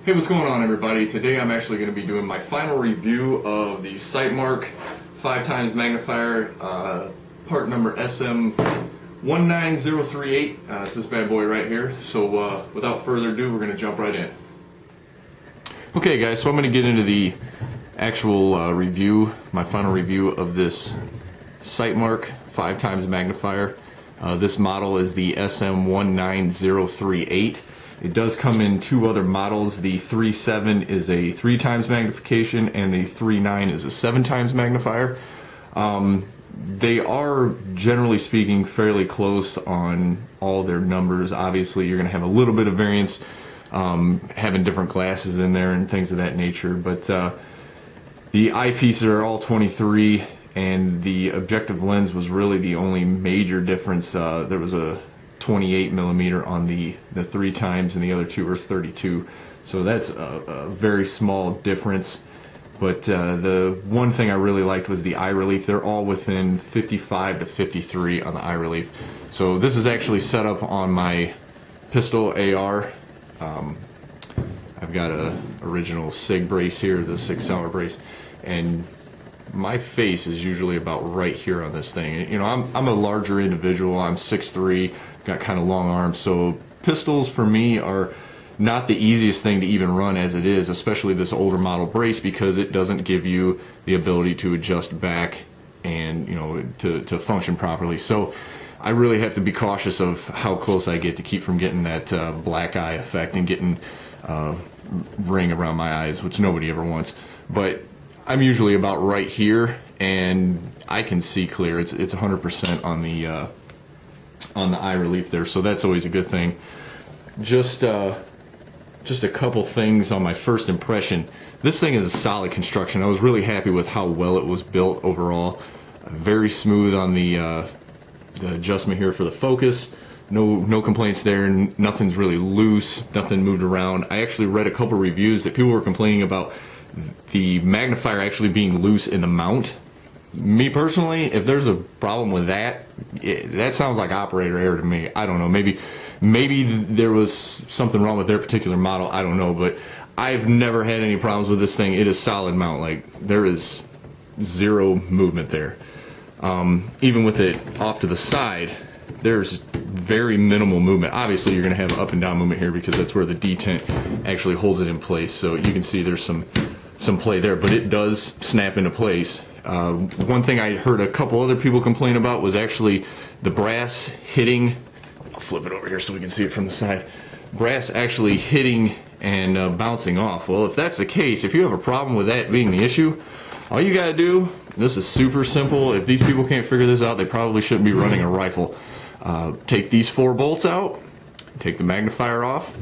Hey, what's going on, everybody? Today I'm actually going to be doing my final review of the Sightmark 5x Magnifier part number SM19038. It's this bad boy right here. So without further ado, we're going to jump right in. Okay guys, so I'm going to get into the actual review, my final review of this Sightmark 5x Magnifier. This model is the SM19038. It does come in two other models. The 3.7 is a 3x magnification and the 3.9 is a 7x magnifier. They are, generally speaking, fairly close on all their numbers. Obviously, you're going to have a little bit of variance having different glasses in there and things of that nature. But the eyepieces are all 23, and the objective lens was really the only major difference. There was a 28mm on the 3x, and the other two are 32, so that's a very small difference. But the one thing I really liked was the eye relief. They're all within 55 to 53 on the eye relief. So this is actually set up on my pistol AR. I've got a original SIG brace here, the 6 caliber brace, and my face is usually about right here on this thing. You know, I'm a larger individual. I'm 6'3", got kind of long arms, so pistols for me are not the easiest thing to even run as it is, especially this older model brace, because it doesn't give you the ability to adjust back and, you know, to function properly. So I really have to be cautious of how close I get to keep from getting that black eye effect and getting ring around my eyes, which nobody ever wants. But I'm usually about right here, and I can see clear. It's 100% on the eye relief there, so that's always a good thing. Just a couple things on my first impression. This thing is a solid construction. I was really happy with how well it was built overall. Very smooth on the adjustment here for the focus. No complaints there. Nothing's really loose. Nothing moved around. I actually read a couple reviews that people were complaining about the magnifier actually being loose in the mount. Me personally, if there's a problem with that, that sounds like operator error to me. I don't know. Maybe there was something wrong with their particular model. I don't know, but I've never had any problems with this thing. It is solid mount. Like, there is zero movement there. Even with it off to the side, there's very minimal movement. Obviously, you're going to have up and down movement here because that's where the detent actually holds it in place. So you can see there's some play there, but it does snap into place. One thing I heard a couple other people complain about was actually the brass hitting. I'll flip it over here so we can see it from the side. Brass actually hitting and bouncing off. Well, if that's the case, if you have a problem with that being the issue, all you gotta do, this is super simple. If these people can't figure this out, they probably shouldn't be running a rifle. Take these 4 bolts out, take the magnifier off,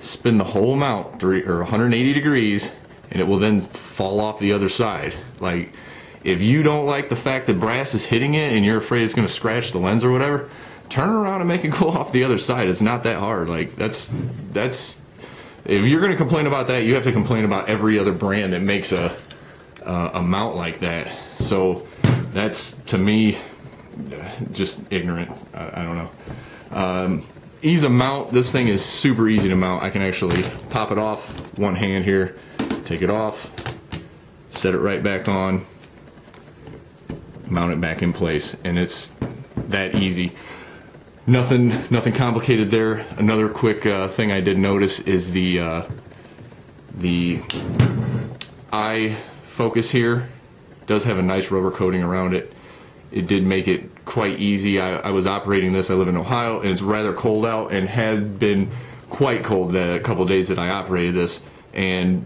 spin the whole mount 180 degrees, and it will then fall off the other side. Like, if you don't like the fact that brass is hitting it and you're afraid it's going to scratch the lens or whatever, turn around and make it go off the other side. It's not that hard. Like, that's if you're going to complain about that, you have to complain about every other brand that makes a mount like that. So that's, to me, just ignorant. I don't know. Ease of mount. This thing is super easy to mount. I can actually pop it off one hand here, take it off, set it right back on, mount it back in place, and it's that easy. Nothing complicated there. Another quick thing I did notice is the eye focus here does have a nice rubber coating around it. It did make it quite easy. I was operating this. I live in Ohio, and it's rather cold out, and had been quite cold the couple days that I operated this, and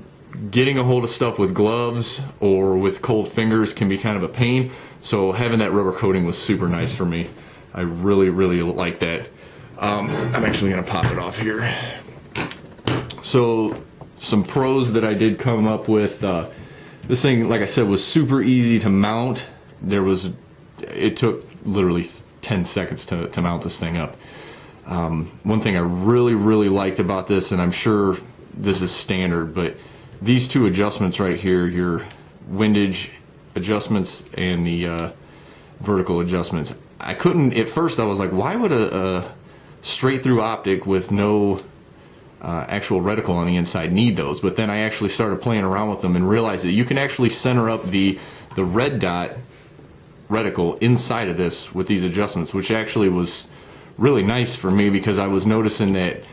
getting a hold of stuff with gloves or with cold fingers can be kind of a pain. So having that rubber coating was super nice for me. I really like that. I'm actually going to pop it off here. So some pros that I did come up with. This thing, like I said, was super easy to mount. It took literally 10 seconds to mount this thing up. One thing I really liked about this, and I'm sure this is standard, but these two adjustments right here, your windage adjustments and the vertical adjustments, I couldn't, at first I was like, why would a straight through optic with no actual reticle on the inside need those. But then I actually started playing around with them and realized that you can actually center up the red dot reticle inside of this with these adjustments, which actually was really nice for me, because I was noticing that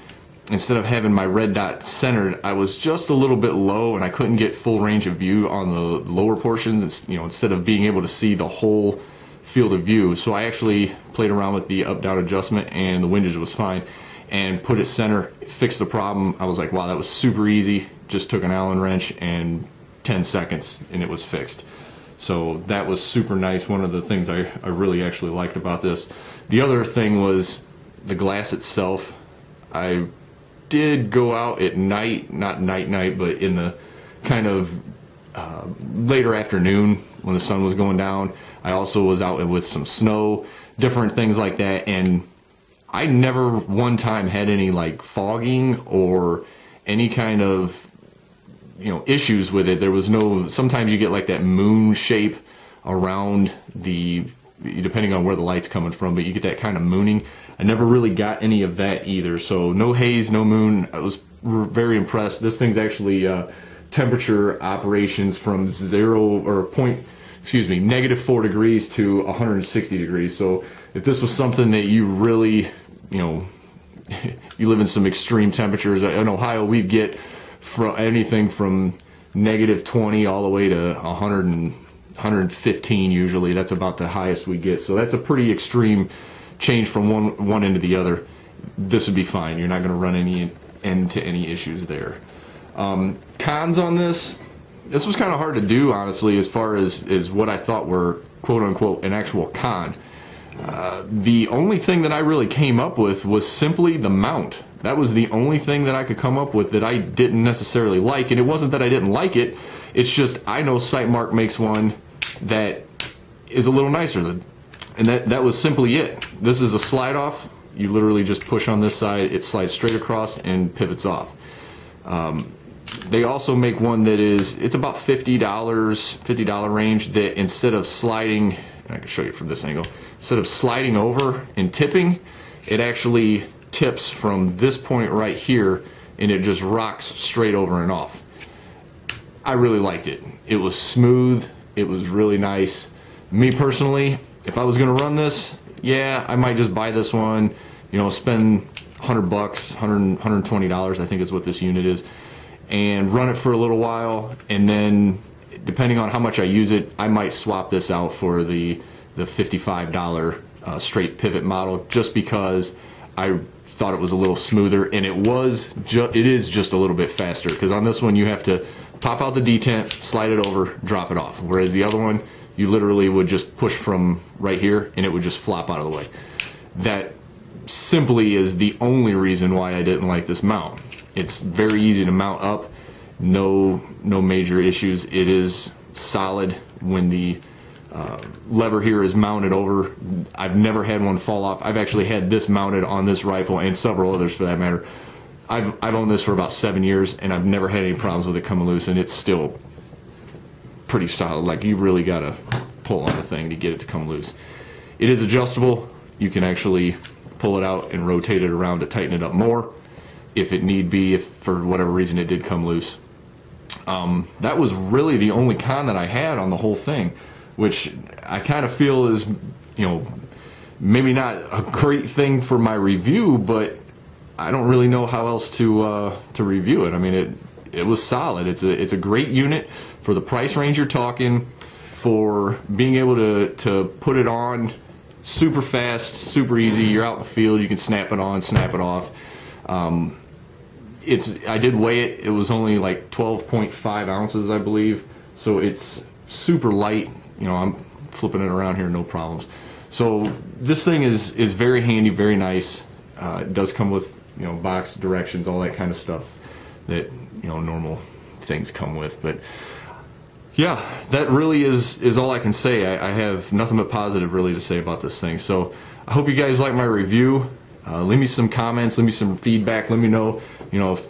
instead of having my red dot centered, I was just a little bit low and I couldn't get full range of view on the lower portions, you know, instead of being able to see the whole field of view. So I actually played around with the up-down adjustment, and the windage was fine, and put it center, fixed the problem. I was like, wow, that was super easy. Just took an Allen wrench and 10 seconds and it was fixed. So that was super nice. One of the things I really actually liked about this. The other thing was the glass itself. I did go out at night, not night, but in the kind of later afternoon when the sun was going down. I also was out with some snow, different things like that, and I never one time had any like fogging or any kind of, you know, issues with it. There was no, sometimes you get like that moon shape around the, depending on where the light's coming from, but you get that kind of mooning. I never really got any of that either. So no haze, no moon. I was very impressed. This thing's actually temperature operations from -4 degrees to 160 degrees. So if this was something that you really, you know, you live in some extreme temperatures. In Ohio, we get from anything from -20 all the way to 100 and 115 usually. That's about the highest we get. So that's a pretty extreme change from one end to the other. This would be fine. You're not going to run into any issues there. Cons on this. This was kind of hard to do, honestly, as far as what I thought were quote-unquote an actual con. The only thing that I really came up with was simply the mount. That was the only thing that I could come up with that I didn't necessarily like, and it wasn't that I didn't like it, it's just I know Sightmark makes one that is a little nicer, and that was simply it. This is a slide off. You literally just push on this side, it slides straight across and pivots off. They also make one that is, it's about $50 range, that instead of sliding, and I can show you from this angle, instead of sliding over and tipping, it actually tips from this point right here and it just rocks straight over and off. I really liked it. It was smooth, it was really nice. Me personally, if I was gonna run this, yeah, I might just buy this one, you know, spend $100, $120, I think is what this unit is, and run it for a little while, and then depending on how much I use it, I might swap this out for the $55 straight pivot model, just because I thought it was a little smoother, and it is just a little bit faster, because on this one you have to pop out the detent, slide it over, drop it off, whereas the other one you literally would just push from right here and it would just flop out of the way. That simply is the only reason why I didn't like this mount. It's very easy to mount up, no major issues. It is solid when the lever here is mounted over. I've never had one fall off. I've actually had this mounted on this rifle and several others for that matter. I've owned this for about 7 years and I've never had any problems with it coming loose, and it's still pretty solid. Like, you really gotta pull on the thing to get it to come loose. It is adjustable. You can actually pull it out and rotate it around to tighten it up more if it need be, if for whatever reason it did come loose. That was really the only con that I had on the whole thing, which I kind of feel is, you know, maybe not a great thing for my review, but I don't really know how else to review it. I mean, it was solid. It's a great unit for the price range you're talking, for being able to put it on super fast, super easy. You're out in the field, you can snap it on, snap it off. I did weigh it. It was only like 12.5 ounces, I believe. So it's super light. You know, I'm flipping it around here, no problems. So this thing is very handy, very nice. It does come with, you know, box directions, all that kind of stuff that, you know, normal things come with. But yeah, that really is all I can say. I have nothing but positive really to say about this thing. So I hope you guys like my review. Leave me some comments, leave me some feedback, let me know, you know,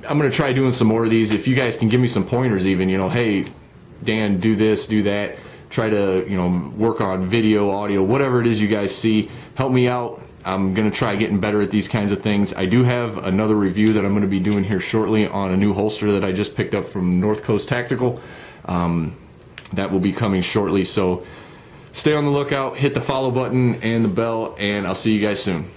I'm going to try doing some more of these. If you guys can give me some pointers even, you know, hey, Dan, do this, do that. Try to, you know, work on video, audio, whatever it is you guys see. Help me out. I'm going to try getting better at these kinds of things. I do have another review that I'm going to be doing here shortly on a new holster that I just picked up from North Coast Tactical. That will be coming shortly, so stay on the lookout, hit the follow button and the bell, and I'll see you guys soon.